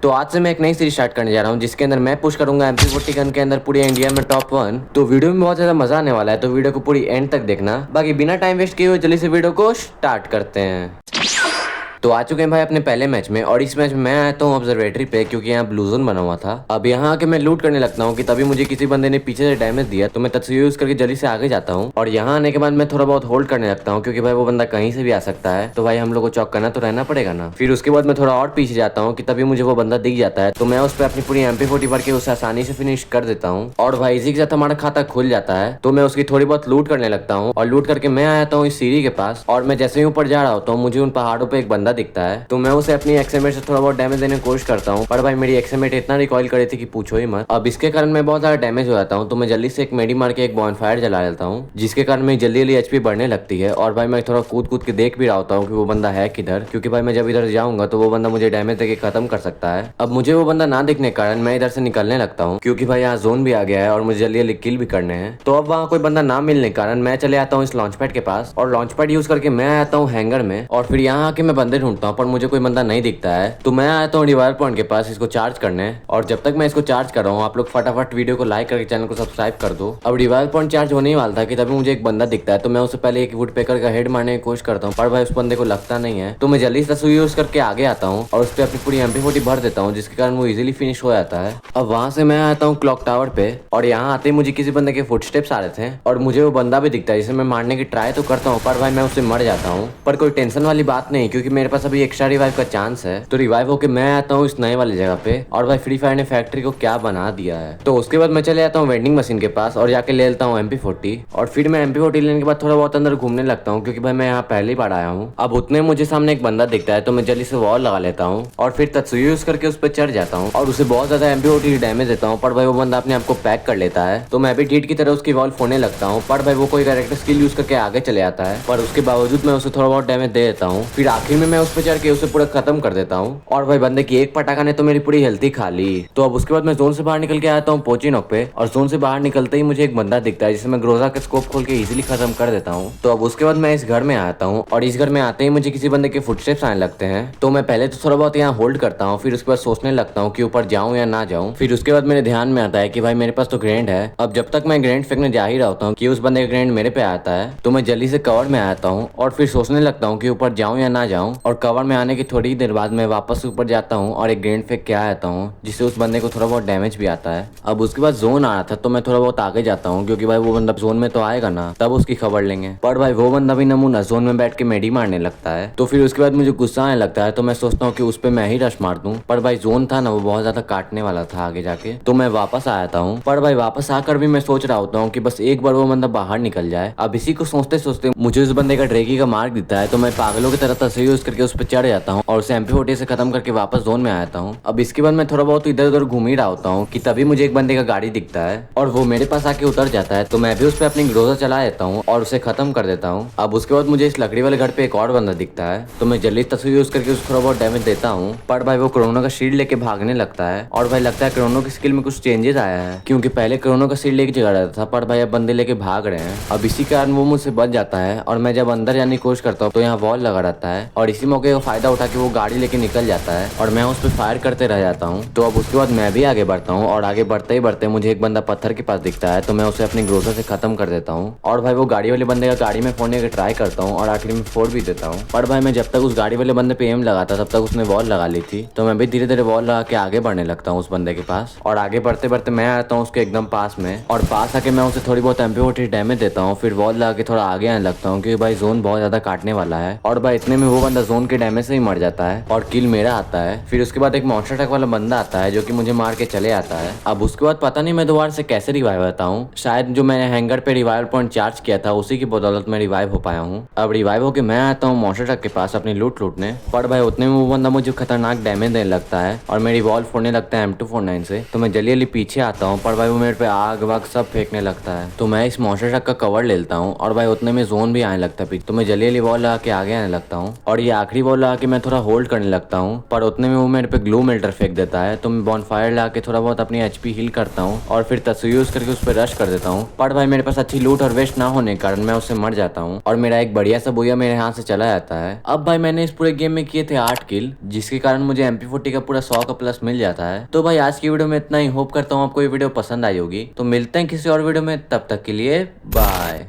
तो आज से मैं एक नई सीरीज स्टार्ट करने जा रहा हूँ जिसके अंदर मैं पुश करूंगा MP40 गन के अंदर पूरे इंडिया में टॉप 1। तो वीडियो में बहुत ज्यादा मजा आने वाला है, तो वीडियो को पूरी एंड तक देखना। बाकी बिना टाइम वेस्ट किए हुए जल्दी से वीडियो को स्टार्ट करते हैं। तो आ चुके हैं भाई अपने पहले मैच में, और इस मैच में मैं आया हूँ ऑब्जर्वेटरी पे क्योंकि यहाँ ब्लू जोन बना हुआ था। अब यहाँ आके मैं लूट करने लगता हूँ कि तभी मुझे किसी बंदे ने पीछे से डैमेज दिया, तो मैं तत्सुयो यूज करके जल्दी से आगे जाता हूँ। और यहाँ आने के बाद मैं थोड़ा बहुत होल्ड करने लगता हूँ क्योंकि भाई वो बंदा कहीं से भी आ सकता है, तो भाई हम लोग को चौक करना तो रहना पड़ेगा ना। फिर उसके बाद मैं थोड़ा और पीछे जाता हूँ कि तभी मुझे वो बंदा दिख जाता है, तो मैं उस पर अपनी पूरी MP40 भर के उसे आसानी से फिनिश कर देता हूँ। और भाई इसी के साथ हमारा खाता खुल जाता है, तो मैं उसकी थोड़ी बहुत लूट करने लगता हूँ। और लूट करके मैं आया हूँ इस सीढ़ी के पास, और मैं जैसे ही ऊपर जा रहा होता हूँ मुझे उन पहाड़ों पे एक बंदा दिखता है, तो मैं उसे अपनी एक्सएमएट से थोड़ा बहुत डैमेज देने की कोशिश करता हूँ। पर भाई मेरी एक्सएमएट इतना रिकॉइल करे थी कि पूछो ही मत। अब इसके कारण मैं बहुत ज्यादा डैमेज हो जाता हूँ, तो मैं जल्दी से एक मेडी मार के एक बॉनफायर जला लेता हूँ, जिसके कारण मेरी जल्दी जल्दी एचपी बढ़ने लगती है। और भाई मैं थोड़ा कूद कूद के देख भी रहा होता हूँ कि वो बंदा है किधर, क्योंकि भाई मैं जब इधर जाऊंगा तो वो बंदा मुझे डैमेज देके खत्म कर सकता है। अब मुझे वो बंदा ना दिखने के कारण मैं इधर से निकलने लगता हूँ, क्योंकि भाई यहाँ जोन भी आ गया है और मुझे जल्दी जल्दी किल भी करने हैं। तो अब वहाँ कोई बंदा ना मिलने के कारण मैं चले आता हूँ इस लॉन्च पैड के पास, और लॉन्च पैड यूज करके मैं आता हूँ हैंगर में। और फिर यहाँ आके मैं बंदे ढूंढता हूँ, पर मुझे कोई बंदा नहीं दिखता है, तो मैं आता हूँ रिवायर पॉइंट के पास इसको चार्ज करने। और जब तक मैं इसको चार्ज कर रहा हूँ आप लोग फटाफट वीडियो को लाइक करके चैनल को सब्सक्राइब कर दो। अब रिवायर पॉइंट चार्ज होने ही वाला था कि तभी मुझे एक बंदा दिखता है, तो मैं उससे पहले एक वुड पेकर का हेड मारने की कोशिश करता हूँ, पर भाई उस बंदे को लगता नहीं है। तो मैं जल्दी से तस्वीर यूज करके आगे आता हूँ और उस पर अपनी पूरी MP40 भर देता हूँ, जिसके कारण वो इजिली फिनिश हो जाता है। अब वहां से मैं आता हूँ क्लॉक टावर पे, और यहाँ आते ही मुझे किसी बंदे के फुटस्टेप्स आ रहे थे, और मुझे वो बंदा भी दिखता है जिसे मैं मारने की ट्राई तो करता हूँ, पर भाई मैं उससे मर जाता हूँ। पर कोई टेंशन वाली बात नहीं, क्योंकि मेरे पास अभी एक्स्ट्रा रिवाइव का चांस है। तो रिवाइव होकर मैं आता हूँ इस नए वाली जगह पे, और भाई फ्री फायर ने फैक्ट्री को क्या बना दिया है। तो उसके बाद मैं चले जाता हूँ वेंडिंग मशीन के पास और जाके ले लेता हूँ MP40। और फिर मैं MP40 लेने के बाद थोड़ा बहुत अंदर घूमने लगता हूँ, क्योंकि भाई मैं यहाँ पहली बार आया हूँ। अब उतने मुझे सामने एक बंदा दिखता है, तो मैं जल्दी से वॉल लगा लेता हूँ और फिर तत्सुयो यूज करके उस पर चढ़ जाता हूँ और उसे बहुत ज्यादा MP40 डैमेज देता हूँ। पर भाई वो बंदा अपने आप को पैक कर लेता है, तो मैं भी ढीठ की तरह उसकी वॉल फोड़ने लगता हूँ। पर भाई वो कोई कैरेक्टर स्किल यूज करके आगे चले आता है, पर उसके बावजूद मैं उसे थोड़ा बहुत डैमेज दे देता हूँ। फिर आखिर में मैं उस पर चढ़ के उसे पूरा खत्म कर देता हूँ, और भाई बंदे की एक पटाखा ने तो मेरी पूरी हेल्थ ही खा ली। तो अब उसके बाद मैं जोन से बाहर निकल के आता हूँ पोची नॉक पे, और जोन से बाहर निकलते ही मुझे एक बंदा दिखता है जिसे मैं ग्रोजा के स्कोप खोल के इजीली खत्म कर देता हूँ। तो अब उसके बाद मैं इस घर में आता हूँ, और इस घर में आते ही मुझे किसी बंदे के फुटस्टेप्स आने लगते हैं। तो मैं पहले तो थोड़ा बहुत यहाँ होल्ड करता हूँ, फिर उसके बाद सोचने लगता हूँ कि ऊपर जाऊँ या ना जाऊँ। फिर उसके बाद मेरे ध्यान में आता है कि भाई मेरे पास तो ग्रेनेड है। अब जब तक मैं ग्रेनेड फेंकने जा ही रहता हूँ कि उस बंदे का ग्रेनेड मेरे पे आता है, तो मैं जल्दी से कवर में आता हूँ और फिर सोचने लगता हूँ कि ऊपर जाऊँ या ना जाऊँ। और कवर में आने की थोड़ी देर बाद मैं वापस ऊपर जाता हूँ और एक ग्रेनेड फेंक के आ जाता हूँ, जिससे उस बंदे को थोड़ा बहुत डैमेज भी आता है। अब उसके बाद जोन आ रहा था, तो मैं थोड़ा बहुत आगे जाता हूँ, क्योंकि भाई वो बंदा जोन में तो आएगा ना, तब उसकी खबर लेंगे। पर भाई वो बंदा भी नमूना जोन में बैठ के मेडी मारने लगता है। तो फिर उसके बाद मुझे गुस्सा आने लगता है, तो मैं सोचता हूँ कि उस पर मैं ही रश मार दूं। पर भाई जोन था ना, वो बहुत ज्यादा काटने वाला था आगे जाके, तो मैं वापस आ जाता हूँ। पर भाई वापस आकर भी मैं सोच रहा होता हूँ कि बस एक बार वो बंदा बाहर निकल जाए। अब इसी को सोचते सोचते मुझे उस बंदे का ड्रैगी का मार्क दिखता है, तो मैं पागलों की तरह तस्वीर यूज करके उस पर चढ़ जाता हूँ और उसे MP40 से खत्म करके वापस जोन में आ जाता हूँ। अब इसके बाद मैं थोड़ा बहुत इधर उधर घूम ही रहा होता हूँ कि तभी मुझे एक बंदे का गाड़ी दिखता है, और वो मेरे पास आके उतर जाता है, तो मैं भी उस पर अपनी ग्रोजा चला देता हूँ और उसे खत्म कर देता हूँ। अब उसके बाद मुझे इस लकड़ी वाले घर पे एक और बंदा दिखता है, तो मैं जल्दी तस्वीर यूज करके उसे थोड़ा बहुत डैमेज देता हूँ। पर भाई वो क्रोनो का शील्ड लेके भागने लगता है, और भाई लगता है क्रोनो की स्किल में कुछ चेंजेस आया है, क्योंकि पहले क्रोनो का शील्ड एक जगह रहता था, पर भाई अब बंदे लेके भाग रहे हैं। अब इसी कारण वो मुझसे बच जाता है, और मैं जब अंदर जाने की कोशिश करता हूँ तो यहाँ वॉल लगा रहता है, और इसी मौके का फायदा उठा के वो गाड़ी लेके निकल जाता है, और मैं उस पर फायर करते रह जाता हूँ। तो अब उसके बाद मैं भी आगे बढ़ता हूँ, और आगे बढ़ते ही बढ़ते मुझे एक बंदा पत्थर के पास दिखता है, तो मैं उसे अपनी ग्रोजा से खत्म कर देता हूँ। और भाई वो गाड़ी वाले बंदे का गाड़ी में फोड़ने की ट्राई करता हूँ, और आखिर में फोड़ भी देता हूँ। पर भाई मैं जब तक उस गाड़ी वाले बंदे पे एम लगाता तब तक उसने वॉल लगा ली थी, तो मैं भी धीरे धीरे वॉल लगा के आगे बढ़ने लगता हूँ उस बंदे के पास। और आगे बढ़ते बढ़ते मैं आता हूँ उसके एकदम पास में, और पास आके मैं उसे थोड़ी बहुत MP40 डैमेज देता हूँ। फिर वॉल लगा के थोड़ा आगे आने लगता हूँ, क्योंकि भाई जोन बहुत ज्यादा काटने वाला है। और भाई इतने में वो बंदा जोन के डैमेज से ही मर जाता है, और किल मेरा आता है। फिर उसके बाद एक मॉन्स्टर ट्रक वाला बंदा आता है जो कि मुझे मार के चले आता है। अब उसके बाद पता नहीं मैं दोबारा से कैसे रिवाइव होता हूँ, शायद जो मैंने हैंगर पे रिवाइव पॉइंट चार्ज किया था उसी की बदौलत मैं रिवाइव हो पाया हूँ। अब रिवाइव होकर मैं आता हूँ मॉन्स्टर ट्रक के पास अपनी लूट लूटने। पर भाई उतने में वो बंदा मुझे खतरनाक डैमेज देने लगता है, और मेरी वॉल फोड़ने लगता है M249 से, तो मैं जल्दी जल्दी पीछे आता हूँ। पर भाई वो मेरे पे आग वाग सब फेंकने लगता है, तो मैं इस मॉन्स्टर ट्रक का कवर ले लेता हूँ, और भाई उतने में जोन भी आने लगता है, तो मैं जल्दी जल्दी वॉल लगा के आगे आने लगता हूँ। और ये आखिरी वॉल आके मैं थोड़ा होल्ड करने लगता हूँ, पर उतने में वो मेरे पे ग्लू मेल्टर फेंक देता है। तो मैं बॉनफायर लाके थोड़ा बहुत अपनी एचपी हील करता हूँ और फिर तत्सु यूज करके उस पर रश कर देता हूँ। पर भाई मेरे पास अच्छी लूट और वेस्ट ना होने के कारण मैं उससे मर जाता हूँ और मेरा एक बढ़िया सा बोया मेरे हाथ से चला जाता है। अब भाई मैंने इस पूरे गेम में किए थे 8 किल, जिसके कारण मुझे MP40 का पूरा 100 का प्लस मिल जाता है। तो भाई आज की वीडियो में इतना ही। होप करता हूँ आपको ये वीडियो पसंद आई होगी। तो मिलते हैं किसी और वीडियो में, तब तक के लिए बाय।